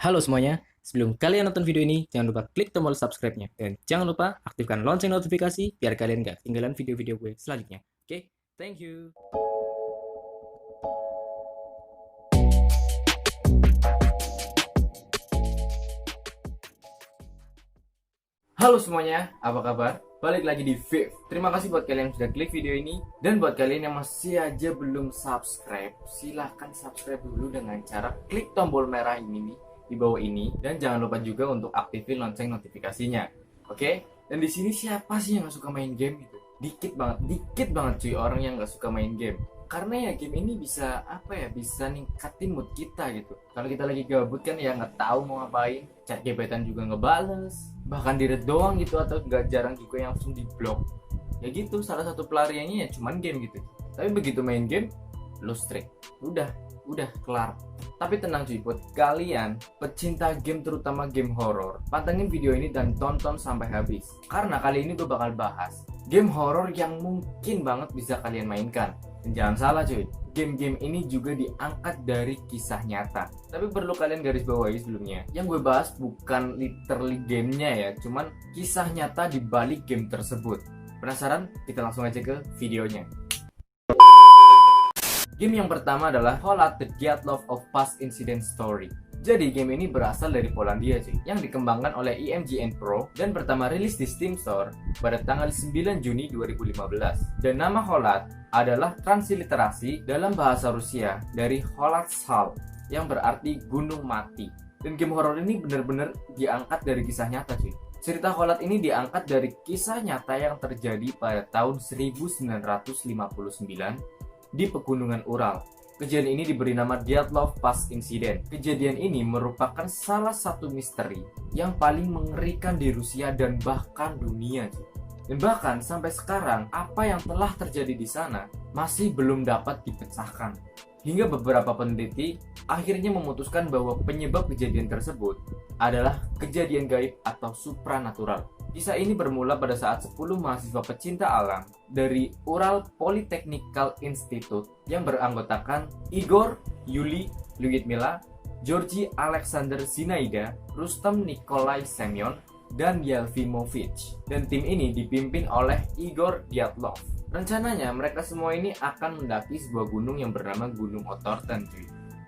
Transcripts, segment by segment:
Halo semuanya, sebelum kalian nonton video ini, jangan lupa klik tombol subscribe-nya. Dan jangan lupa aktifkan lonceng notifikasi biar kalian gak ketinggalan video-video gue selanjutnya. Oke, thank you. Halo semuanya, apa kabar? Balik lagi di Viv. Terima kasih buat kalian yang sudah klik video ini. Dan buat kalian yang masih aja belum subscribe, silahkan subscribe dulu dengan cara klik tombol merah ini nih di bawah ini, dan jangan lupa juga untuk aktifin lonceng notifikasinya. Oke? Dan di sini siapa sih yang gak suka main game gitu? Dikit banget cuy orang yang gak suka main game. Karena ya game ini bisa bisa ningkatin mood kita gitu. Kalau kita lagi gabut kan ya nggak tahu mau ngapain, chat gebetan juga ngebales, bahkan di read doang gitu, atau nggak jarang juga yang langsung di blok. Ya gitu, salah satu pelariannya ya cuman game gitu. Tapi begitu main game, lose streak. Udah kelar. Tapi tenang cuy, buat kalian pecinta game terutama game horror, pantengin video ini dan tonton sampai habis. Karena kali ini gue bakal bahas game horror yang mungkin banget bisa kalian mainkan. Dan jangan salah cuy, game-game ini juga diangkat dari kisah nyata. Tapi perlu kalian garis bawahi sebelumnya, yang gue bahas bukan literally gamenya ya, cuman kisah nyata di balik game tersebut. Penasaran? Kita langsung aja ke videonya. Game yang pertama adalah Fallout: The Dyatlov of Past Incident Story. Jadi game ini berasal dari Polandia sih, yang dikembangkan oleh IMGN Pro dan pertama rilis di Steam Store pada tanggal 9 Juni 2015. Dan nama Fallout adalah transliterasi dalam bahasa Rusia dari Holatshal yang berarti gunung mati. Dan game horror ini benar-benar diangkat dari kisah nyata sih. Cerita Fallout ini diangkat dari kisah nyata yang terjadi pada tahun 1959 di pegunungan Ural. Kejadian ini diberi nama Dyatlov Pass Incident. Kejadian ini merupakan salah satu misteri yang paling mengerikan di Rusia dan bahkan dunia. Dan bahkan sampai sekarang, apa yang telah terjadi di sana masih belum dapat dipecahkan. Hingga beberapa peneliti akhirnya memutuskan bahwa penyebab kejadian tersebut adalah kejadian gaib atau supranatural. Kisah ini bermula pada saat 10 mahasiswa pecinta alam dari Ural Polytechnical Institute yang beranggotakan Igor, Yuli, Lyudmila, Georgi Alexander Zinaida, Rustem Nikolai Semyon, dan Yelfimovich. Dan tim ini dipimpin oleh Igor Dyatlov. Rencananya mereka semua ini akan mendaki sebuah gunung yang bernama Gunung Otorten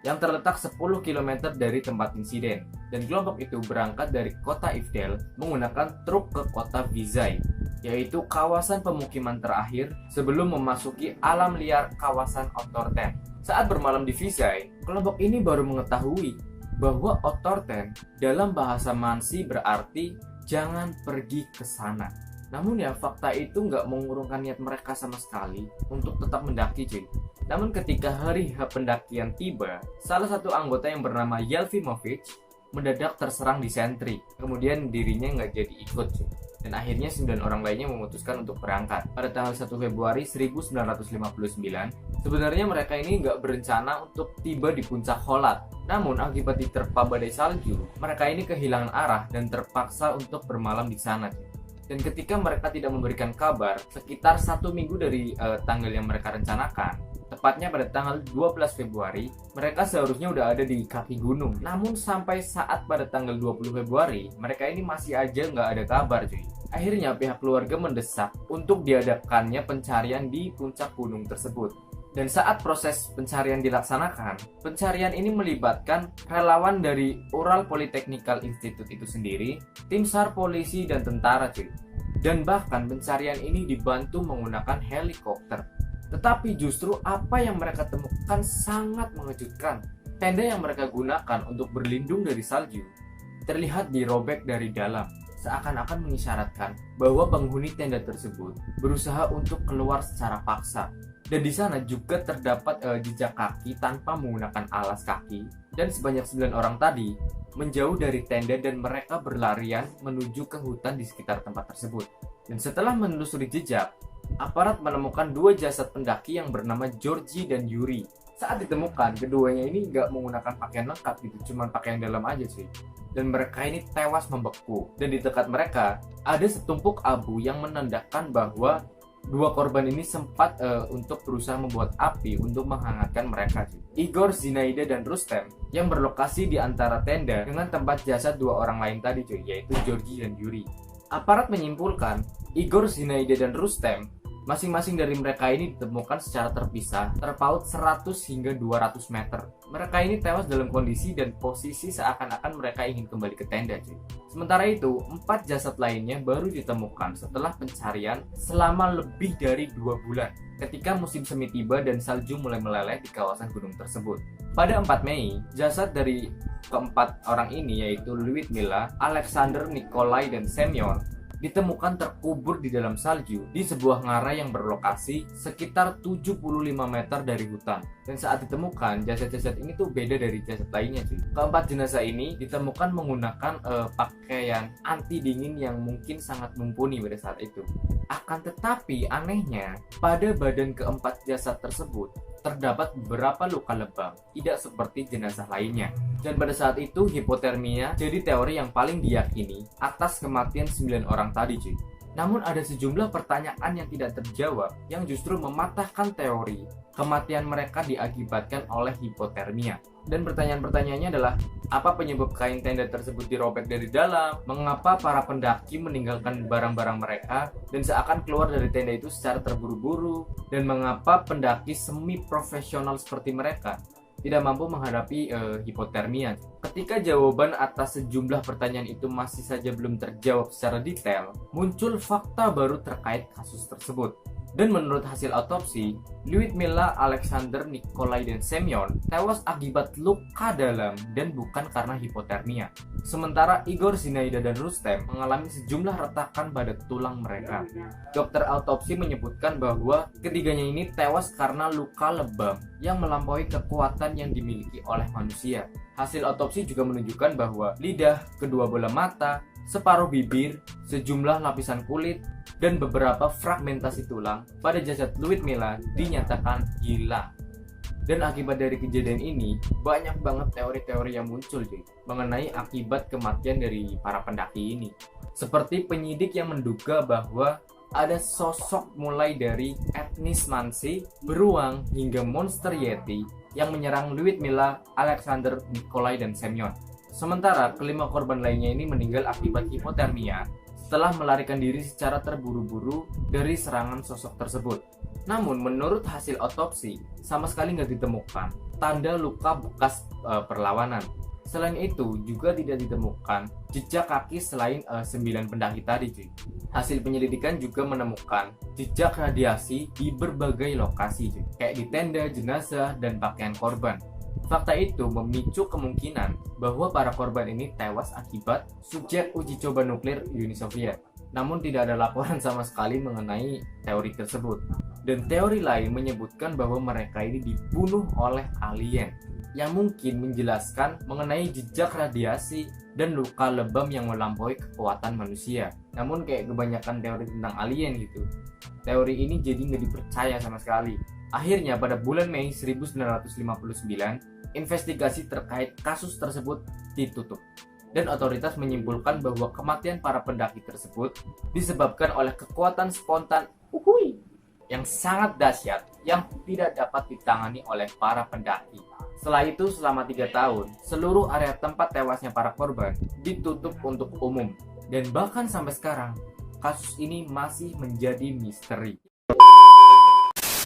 yang terletak 10 km dari tempat insiden. Dan kelompok itu berangkat dari kota Ivdel menggunakan truk ke kota Vizay, yaitu kawasan pemukiman terakhir sebelum memasuki alam liar kawasan Otorten. Saat bermalam di Vizay, kelompok ini baru mengetahui bahwa Otorten dalam bahasa Mansi berarti jangan pergi ke sana. Namun ya fakta itu nggak mengurungkan niat mereka sama sekali untuk tetap mendaki cuy. Namun ketika hari H pendakian tiba, salah satu anggota yang bernama Yelfimovich mendadak terserang disentri. Kemudian dirinya nggak jadi ikut cuy. Dan akhirnya 9 orang lainnya memutuskan untuk berangkat. Pada tanggal 1 Februari 1959, sebenarnya mereka ini nggak berencana untuk tiba di puncak Holat. Namun akibat diterpa badai salju, mereka ini kehilangan arah dan terpaksa untuk bermalam di sana cuy. Dan ketika mereka tidak memberikan kabar sekitar 1 minggu dari tanggal yang mereka rencanakan, tepatnya pada tanggal 12 Februari, mereka seharusnya udah ada di kaki gunung. Namun sampai saat pada tanggal 20 Februari, mereka ini masih aja nggak ada kabar cuy. Akhirnya pihak keluarga mendesak untuk diadakannya pencarian di puncak gunung tersebut. Dan saat proses pencarian dilaksanakan, pencarian ini melibatkan relawan dari Ural Polytechnical Institute itu sendiri, tim SAR, polisi, dan tentara cuy. Dan bahkan pencarian ini dibantu menggunakan helikopter. Tetapi justru apa yang mereka temukan sangat mengejutkan. Tenda yang mereka gunakan untuk berlindung dari salju terlihat dirobek dari dalam, seakan-akan mengisyaratkan bahwa penghuni tenda tersebut berusaha untuk keluar secara paksa. Dan di sana juga terdapat jejak kaki tanpa menggunakan alas kaki. Dan sebanyak 9 orang tadi menjauh dari tenda dan mereka berlarian menuju ke hutan di sekitar tempat tersebut. Dan setelah menelusuri jejak, aparat menemukan 2 jasad pendaki yang bernama Georgi dan Yuri. Saat ditemukan, keduanya ini nggak menggunakan pakaian lengkap gitu, cuma pakaian dalam aja sih. Dan mereka ini tewas membeku. Dan di dekat mereka ada setumpuk abu yang menandakan bahwa 2 korban ini sempat untuk berusaha membuat api untuk menghangatkan mereka. Igor, Zinaida, dan Rustem yang berlokasi di antara tenda dengan tempat jasad dua orang lain tadi cuy, yaitu Georgie dan Yuri. Aparat menyimpulkan Igor, Zinaida, dan Rustem masing-masing dari mereka ini ditemukan secara terpisah, terpaut 100 hingga 200 meter. Mereka ini tewas dalam kondisi dan posisi seakan-akan mereka ingin kembali ke tenda cuy. Sementara itu, 4 jasad lainnya baru ditemukan setelah pencarian selama lebih dari 2 bulan ketika musim semi tiba dan salju mulai meleleh di kawasan gunung tersebut. Pada 4 Mei, jasad dari keempat orang ini yaitu Lyudmila, Alexander, Nikolai, dan Semyon ditemukan terkubur di dalam salju di sebuah ngarai yang berlokasi sekitar 75 meter dari hutan. Dan saat ditemukan, jasad-jasad ini tuh beda dari jasad lainnya cuy. Keempat jenazah ini ditemukan menggunakan pakaian anti dingin yang mungkin sangat mumpuni pada saat itu. Akan tetapi anehnya, pada badan keempat jasad tersebut terdapat beberapa luka lebam, tidak seperti jenazah lainnya. Dan pada saat itu hipotermia jadi teori yang paling diyakini atas kematian 9 orang tadi cuy. Namun ada sejumlah pertanyaan yang tidak terjawab yang justru mematahkan teori kematian mereka diakibatkan oleh hipotermia. Dan pertanyaan-pertanyaannya adalah, apa penyebab kain tenda tersebut dirobek dari dalam? Mengapa para pendaki meninggalkan barang-barang mereka dan seakan keluar dari tenda itu secara terburu-buru? Dan mengapa pendaki semi profesional seperti mereka tidak mampu menghadapi hipotermia? Ketika jawaban atas sejumlah pertanyaan itu masih saja belum terjawab secara detail, muncul fakta baru terkait kasus tersebut. Dan menurut hasil otopsi, Lyudmila, Alexander, Nikolai, dan Semyon tewas akibat luka dalam dan bukan karena hipotermia. Sementara Igor, Zinaida, dan Rustem mengalami sejumlah retakan pada tulang mereka. Dokter autopsi menyebutkan bahwa ketiganya ini tewas karena luka lebam yang melampaui kekuatan yang dimiliki oleh manusia. Hasil otopsi juga menunjukkan bahwa lidah, kedua bola mata, separuh bibir, sejumlah lapisan kulit, dan beberapa fragmentasi tulang pada jasad Lyudmila dinyatakan hilang. Dan akibat dari kejadian ini, banyak banget teori-teori yang muncul cuy, mengenai akibat kematian dari para pendaki ini. Seperti penyidik yang menduga bahwa ada sosok mulai dari etnis Mansi, beruang, hingga monster Yeti yang menyerang Lyudmila, Alexander, Nikolai, dan Semyon. Sementara kelima korban lainnya ini meninggal akibat hipotermia setelah melarikan diri secara terburu-buru dari serangan sosok tersebut. Namun menurut hasil otopsi, sama sekali nggak ditemukan tanda luka bekas perlawanan. Selain itu juga tidak ditemukan jejak kaki selain 9 pendaki tadi cuy. Hasil penyelidikan juga menemukan jejak radiasi di berbagai lokasi cuy, kayak di tenda, jenazah, dan pakaian korban. Fakta itu memicu kemungkinan bahwa para korban ini tewas akibat subjek uji coba nuklir Uni Soviet. Namun tidak ada laporan sama sekali mengenai teori tersebut. Dan teori lain menyebutkan bahwa mereka ini dibunuh oleh alien, yang mungkin menjelaskan mengenai jejak radiasi dan luka lebam yang melampaui kekuatan manusia. Namun kayak kebanyakan teori tentang alien gitu, teori ini jadi nggak dipercaya sama sekali. Akhirnya pada bulan Mei 1959, investigasi terkait kasus tersebut ditutup. Dan otoritas menyimpulkan bahwa kematian para pendaki tersebut disebabkan oleh kekuatan spontan yang sangat dahsyat yang tidak dapat ditangani oleh para pendaki. Setelah itu selama 3 tahun, seluruh area tempat tewasnya para korban ditutup untuk umum. Dan bahkan sampai sekarang, kasus ini masih menjadi misteri.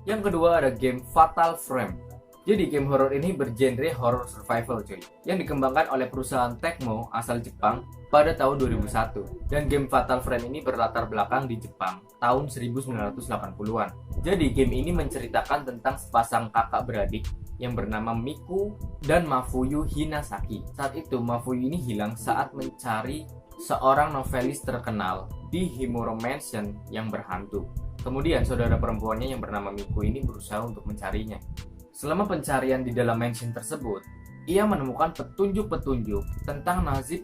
Yang kedua ada game Fatal Frame. Jadi game horror ini bergenre horror survival cuy, yang dikembangkan oleh perusahaan Tecmo asal Jepang pada tahun 2001. Dan game Fatal Frame ini berlatar belakang di Jepang tahun 1980-an. Jadi game ini menceritakan tentang sepasang kakak beradik yang bernama Miku dan Mafuyu Hinasaki. Saat itu Mafuyu ini hilang saat mencari seorang novelis terkenal di Himuro Mansion yang berhantu. Kemudian saudara perempuannya yang bernama Miku ini berusaha untuk mencarinya. Selama pencarian di dalam mansion tersebut, ia menemukan petunjuk-petunjuk tentang nasib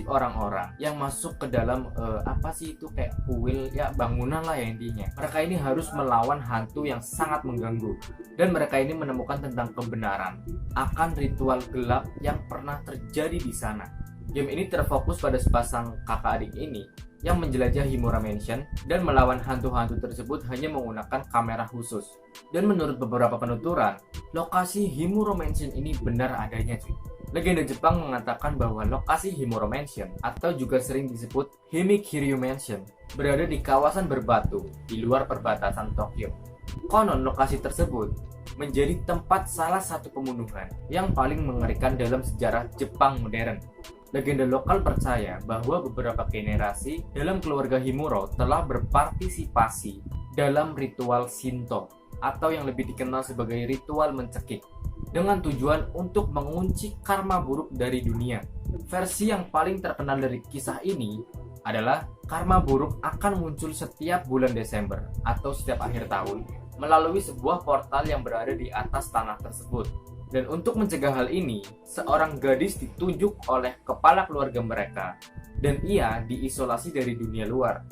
orang-orang yang masuk ke dalam apa sih itu kayak kuil ya, bangunan lah ya intinya. Mereka ini harus melawan hantu yang sangat mengganggu, dan mereka ini menemukan tentang kebenaran akan ritual gelap yang pernah terjadi di sana. Game ini terfokus pada sepasang kakak adik ini yang menjelajah Himura Mansion dan melawan hantu-hantu tersebut hanya menggunakan kamera khusus. Dan menurut beberapa penuturan, lokasi Himura Mansion ini benar adanya cuy. Legenda Jepang mengatakan bahwa lokasi Himura Mansion atau juga sering disebut Himikiryu Mansion berada di kawasan berbatu di luar perbatasan Tokyo. Konon lokasi tersebut menjadi tempat salah satu pembunuhan yang paling mengerikan dalam sejarah Jepang modern. Legenda lokal percaya bahwa beberapa generasi dalam keluarga Himuro telah berpartisipasi dalam ritual Shinto atau yang lebih dikenal sebagai ritual mencekik dengan tujuan untuk mengunci karma buruk dari dunia. Versi yang paling terkenal dari kisah ini adalah karma buruk akan muncul setiap bulan Desember atau setiap akhir tahun melalui sebuah portal yang berada di atas tanah tersebut. Dan untuk mencegah hal ini, seorang gadis ditunjuk oleh kepala keluarga mereka dan ia diisolasi dari dunia luar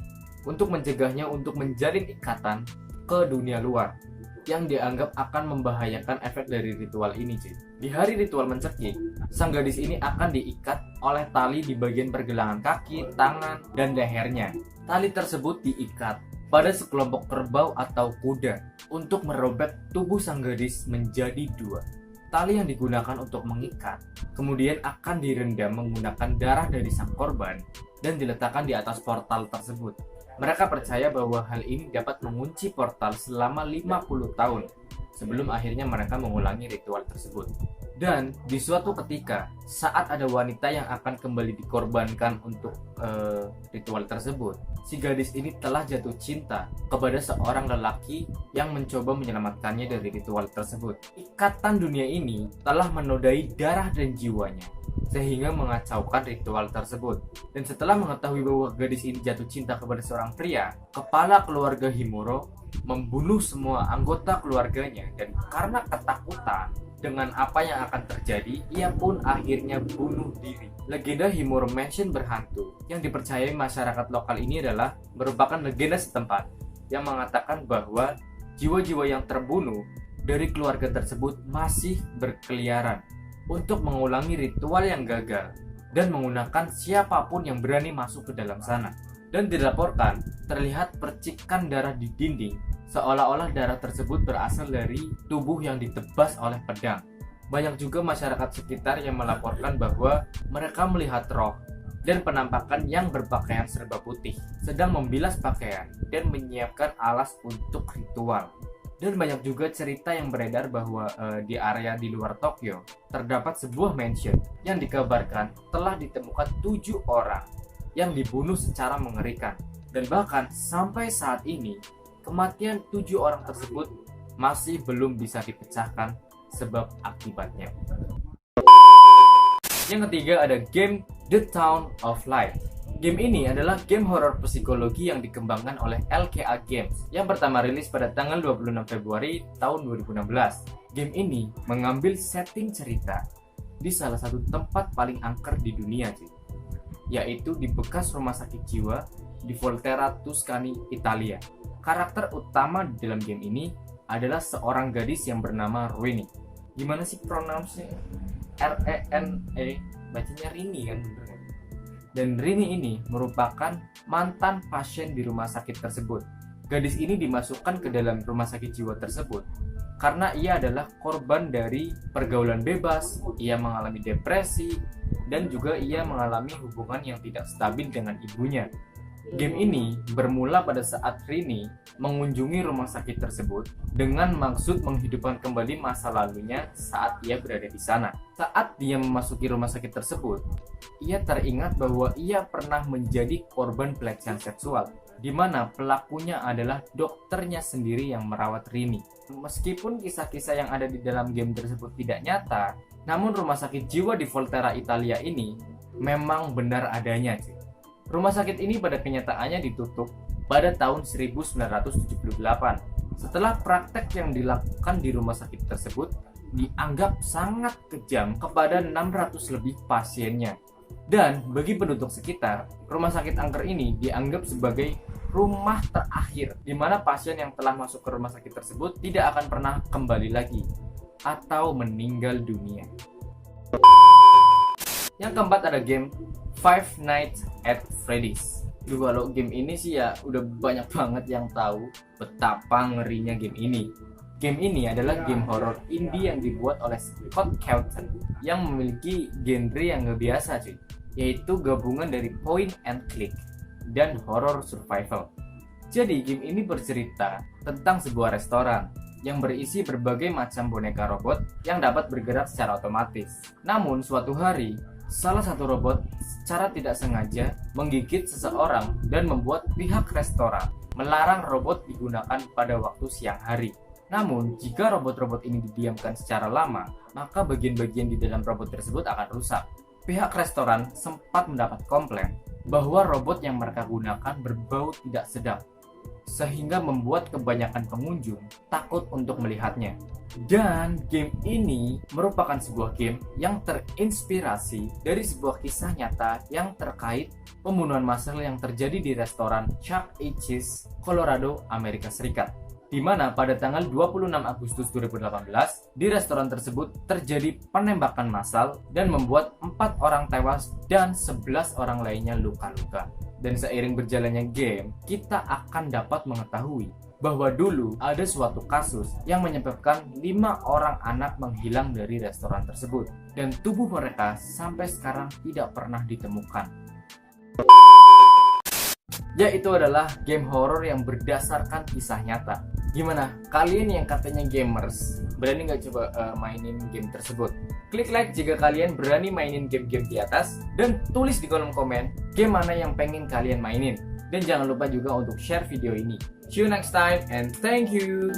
untuk mencegahnya untuk menjalin ikatan ke dunia luar yang dianggap akan membahayakan efek dari ritual ini cuy. Di hari ritual mencekik, sang gadis ini akan diikat oleh tali di bagian pergelangan kaki, tangan, dan lehernya. Tali tersebut diikat pada sekelompok kerbau atau kuda untuk merobek tubuh sang gadis menjadi dua. Tali yang digunakan untuk mengikat kemudian akan direndam menggunakan darah dari sang korban dan diletakkan di atas portal tersebut. Mereka percaya bahwa hal ini dapat mengunci portal selama 50 tahun sebelum akhirnya mereka mengulangi ritual tersebut. Dan di suatu ketika saat ada wanita yang akan kembali dikorbankan untuk ritual tersebut, si gadis ini telah jatuh cinta kepada seorang lelaki yang mencoba menyelamatkannya dari ritual tersebut. Ikatan dunia ini telah menodai darah dan jiwanya sehingga mengacaukan ritual tersebut. Dan setelah mengetahui bahwa gadis ini jatuh cinta kepada seorang pria, kepala keluarga Himuro membunuh semua anggota keluarganya, dan karena ketakutan dengan apa yang akan terjadi, ia pun akhirnya bunuh diri. Legenda Himuro Mansion berhantu yang dipercayai masyarakat lokal ini adalah merupakan legenda setempat yang mengatakan bahwa jiwa-jiwa yang terbunuh dari keluarga tersebut masih berkeliaran untuk mengulangi ritual yang gagal dan menggunakan siapapun yang berani masuk ke dalam sana. Dan dilaporkan terlihat percikan darah di dinding, seolah-olah darah tersebut berasal dari tubuh yang ditebas oleh pedang. Banyak juga masyarakat sekitar yang melaporkan bahwa mereka melihat roh dan penampakan yang berpakaian serba putih sedang membilas pakaian dan menyiapkan alas untuk ritual. Dan banyak juga cerita yang beredar bahwa di area di luar Tokyo terdapat sebuah mansion yang dikabarkan telah ditemukan 7 orang yang dibunuh secara mengerikan. Dan bahkan sampai saat ini kematian 7 orang tersebut masih belum bisa dipecahkan sebab akibatnya. Yang ketiga ada game The Town of Light. Game ini adalah game horor psikologi yang dikembangkan oleh LKA Games yang pertama rilis pada tanggal 26 Februari tahun 2016. Game ini mengambil setting cerita di salah satu tempat paling angker di dunia, yaitu di bekas rumah sakit jiwa di Volterra, Tuscany, Italia. Karakter utama di dalam game ini adalah seorang gadis yang bernama Rini. Gimana sih pronounce-nya? R-E-N-E, bacanya Rini kan, bener kan? Dan Rini ini merupakan mantan pasien di rumah sakit tersebut. Gadis ini dimasukkan ke dalam rumah sakit jiwa tersebut karena ia adalah korban dari pergaulan bebas, ia mengalami depresi, dan juga ia mengalami hubungan yang tidak stabil dengan ibunya. Game ini bermula pada saat Rini mengunjungi rumah sakit tersebut dengan maksud menghidupkan kembali masa lalunya saat ia berada di sana. Saat dia memasuki rumah sakit tersebut, ia teringat bahwa ia pernah menjadi korban pelecehan seksual, di mana pelakunya adalah dokternya sendiri yang merawat Rini. Meskipun kisah-kisah yang ada di dalam game tersebut tidak nyata, namun rumah sakit jiwa di Volterra, Italia ini memang benar adanya. Rumah sakit ini pada kenyataannya ditutup pada tahun 1978 setelah praktek yang dilakukan di rumah sakit tersebut dianggap sangat kejam kepada 600 lebih pasiennya. Dan bagi penduduk sekitar, rumah sakit angker ini dianggap sebagai rumah terakhir di mana pasien yang telah masuk ke rumah sakit tersebut tidak akan pernah kembali lagi atau meninggal dunia. Yang keempat ada game Five Nights at Freddy's. Kalau game ini sih ya udah banyak banget yang tahu betapa ngerinya game ini. Game ini adalah game horror indie yang dibuat oleh Scott Cawthon yang memiliki genre yang nggak biasa cuy, yaitu gabungan dari point and click dan horror survival. Jadi game ini bercerita tentang sebuah restoran yang berisi berbagai macam boneka robot yang dapat bergerak secara otomatis. Namun suatu hari, salah satu robot secara tidak sengaja menggigit seseorang dan membuat pihak restoran melarang robot digunakan pada waktu siang hari. Namun, jika robot-robot ini didiamkan secara lama, maka bagian-bagian di dalam robot tersebut akan rusak. Pihak restoran sempat mendapat komplain bahwa robot yang mereka gunakan berbau tidak sedap, sehingga membuat kebanyakan pengunjung takut untuk melihatnya. Dan game ini merupakan sebuah game yang terinspirasi dari sebuah kisah nyata yang terkait pembunuhan massal yang terjadi di restoran Chuck E. Cheese, Colorado, Amerika Serikat, di mana pada tanggal 26 Agustus 2018 di restoran tersebut terjadi penembakan massal dan membuat 4 orang tewas dan 11 orang lainnya luka-luka. Dan seiring berjalannya game, kita akan dapat mengetahui bahwa dulu ada suatu kasus yang menyebabkan 5 orang anak menghilang dari restoran tersebut dan tubuh mereka sampai sekarang tidak pernah ditemukan. Ya, itu adalah game horror yang berdasarkan kisah nyata. Gimana? Kalian yang katanya gamers, berani nggak coba mainin game tersebut? Klik like jika kalian berani mainin game-game di atas, dan tulis di kolom komen game mana yang pengen kalian mainin. Dan jangan lupa juga untuk share video ini. See you next time and thank you!